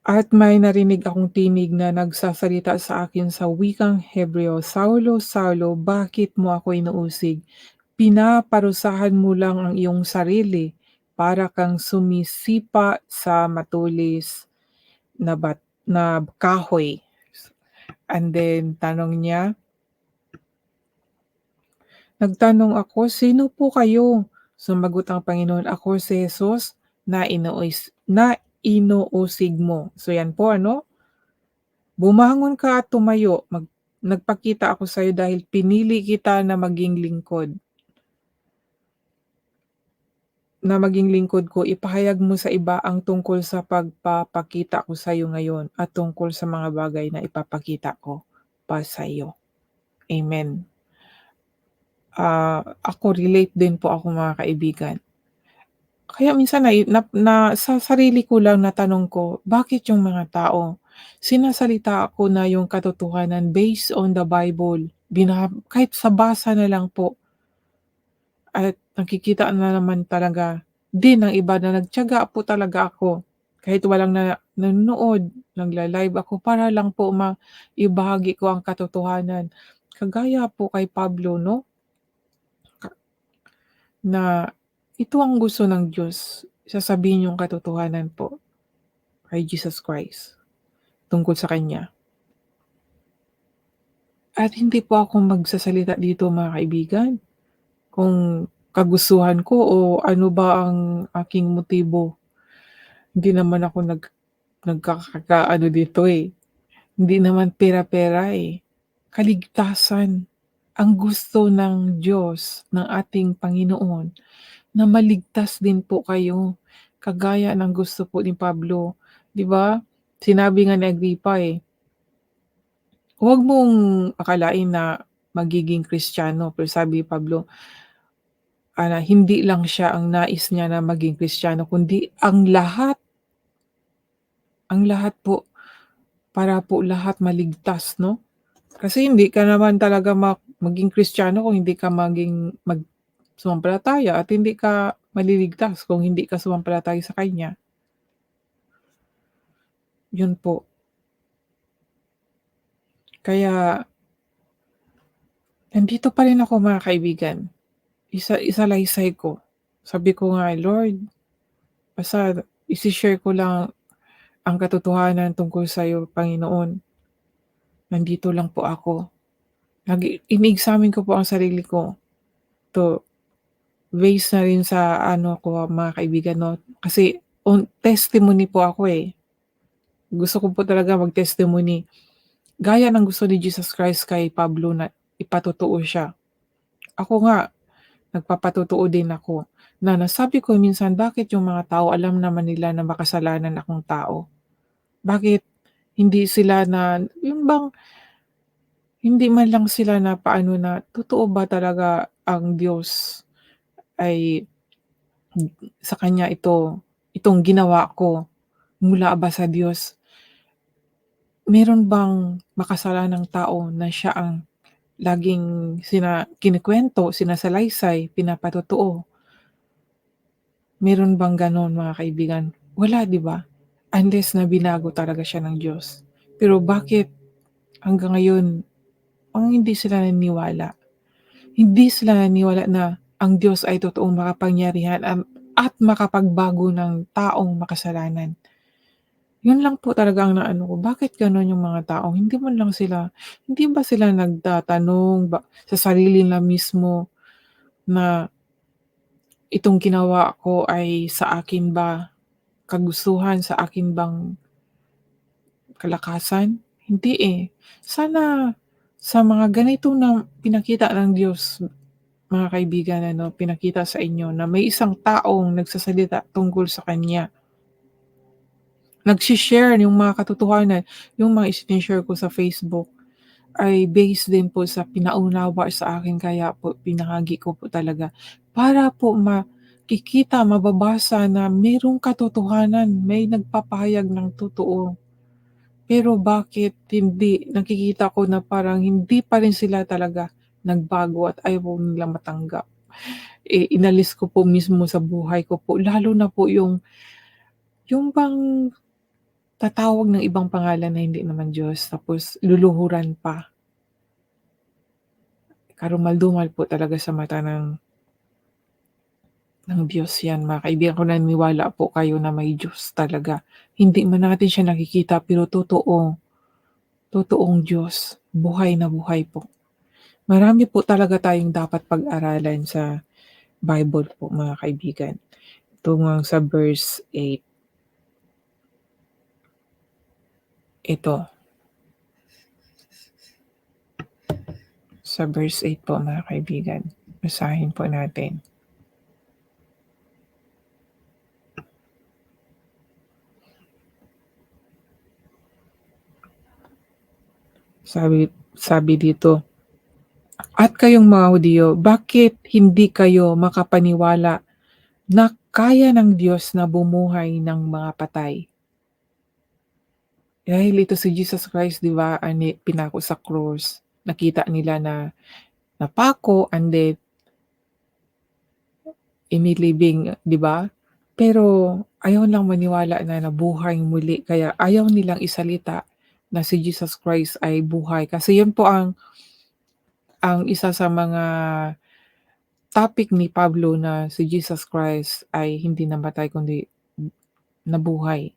At may narinig akong tinig na nagsasalita sa akin sa wikang Hebreo, "Saulo, Saulo, bakit mo ako inuusig? Pinaparusahan mo lang ang iyong sarili, para kang sumisipa sa matulis na kahoy." And then tanong niya, nagtanong ako, "Sino po kayo?" Sumagot ang Panginoon, "Ako si Jesus na inuusig mo." So yan po ano, "Bumangon ka at tumayo, nagpakita ako sa iyo dahil pinili kita na maging lingkod ko. Ipahayag mo sa iba ang tungkol sa pagpapakita ko sa iyo ngayon at tungkol sa mga bagay na ipapakita ko pa sa iyo." Amen. Ako relate din po ako mga kaibigan. Kaya minsan sa sarili ko lang natanong ko, bakit yung mga tao sinasalita ako na yung katotohanan based on the Bible, kahit sa basa na lang po at nakikita na naman talaga din ng iba na nagtiyaga po talaga ako kahit walang nanonood, nagla-live ako para lang po maibahagi ko ang katotohanan. Kagaya po kay Pablo 'no, na ito ang gusto ng Diyos, sasabihin yung katotohanan po kay Jesus Christ tungkol sa kanya. At hindi po ako magsasalita dito mga kaibigan kung kagustuhan ko o ano ba ang aking motibo. Hindi naman ako nagkakaano dito, eh, hindi naman pera-pera, eh. Kaligtasan ang gusto ng Diyos, ng ating Panginoon, na maligtas din po kayo, kagaya ng gusto po ni Pablo. 'Di ba, sinabi nga ni Agripa, eh, "Huwag mong akalain na magiging Kristiyano," pero sabi ni Pablo, na hindi lang siya ang nais niya na maging Kristiyano kundi ang lahat po, para po lahat maligtas 'no? Kasi hindi ka naman talaga maging Kristiyano kung hindi ka sumampalataya at hindi ka maliligtas kung hindi ka sumampalataya sa Kanya, 'yun po. Kaya nandito pa rin ako mga kaibigan, isalaysay ko. Sabi ko nga, "Lord, basta ise-share ko lang ang katotohanan tungkol sa'yo Panginoon, nandito lang po ako." Ini-examine ko po ang sarili ko, to based na rin sa ano ko mga kaibigan 'no, kasi testimony po ako, eh. Gusto ko po talaga mag-testimony, gaya ng gusto ni Jesus Christ kay Pablo na ipatotoo siya. Ako nga, nagpapatotoo din ako na nasabi ko minsan, bakit yung mga tao alam naman nila na makasalanan akong tao, bakit hindi sila yung bang hindi man lang sila na paano na, totoo ba talaga ang Diyos ay sa kanya itong ginawa ko, mula ba sa Diyos? Meron bang makasalanang tao na siya ang laging kinukuwento, sinasalaysay, pinapatotoo? Meron bang gano'n mga kaibigan? Wala 'di ba? Unless na binago talaga siya ng Diyos. Pero bakit hanggang ngayon hindi sila naniniwala? Hindi sila naniniwala na ang Diyos ay totoong makapangyarihan at makapagbago ng taong makasalanan. 'Yun lang po talaga ang naano ko, bakit gano'n yung mga tao, hindi ba sila nagtatanong sa sarili nila mismo na itong ginawa ko ay sa akin ba kagustuhan, sa akin bang kalakasan? Hindi, eh. Sana sa mga ganito na pinakita ng Diyos, mga kaibigan ano, pinakita sa inyo na may isang taong nagsasalita tungkol sa Kanya, nagshi-share yung mga katotohanan, yung mga shine-share ko sa Facebook ay based din po sa pinaunawa sa akin, kaya po binahagi ko po talaga para po mababasa na merong katotohanan, may nagpapahayag ng totoo. Pero bakit hindi nakikita ko na parang hindi pa rin sila talaga nagbago at ayaw nilang matanggap. Inalis ko po mismo sa buhay ko po lalo na po yung bang tatawag ng ibang pangalan na hindi naman Diyos tapos luluhuran pa. Karumal-dumal po talaga sa mata ng Diyos 'yan mga kaibigan ko, naniniwala po kayo na may Diyos talaga. Hindi man natin siya nakikita pero totoong Diyos, buhay na buhay po. Marami po talaga tayong dapat pag-aralan sa Bible po mga kaibigan. Tungo sa verse 8, ito, sa verse 8 po mga kaibigan, basahin po natin. Sabi sabi dito, "At kayong mga Hudiyo, bakit hindi kayo makapaniwala na kaya ng Diyos na bumuhay ng mga patay?" Dahil ito si Jesus Christ 'di ba, pinako sa krus, nakita nila na napako and then inilibing, 'di ba? Pero ayaw lang maniwala na nabuhay muli kaya ayaw nilang isalita na si Jesus Christ ay buhay kasi yun po ang isa sa mga topic ni Pablo na si Jesus Christ ay hindi namatay kundi nabuhay.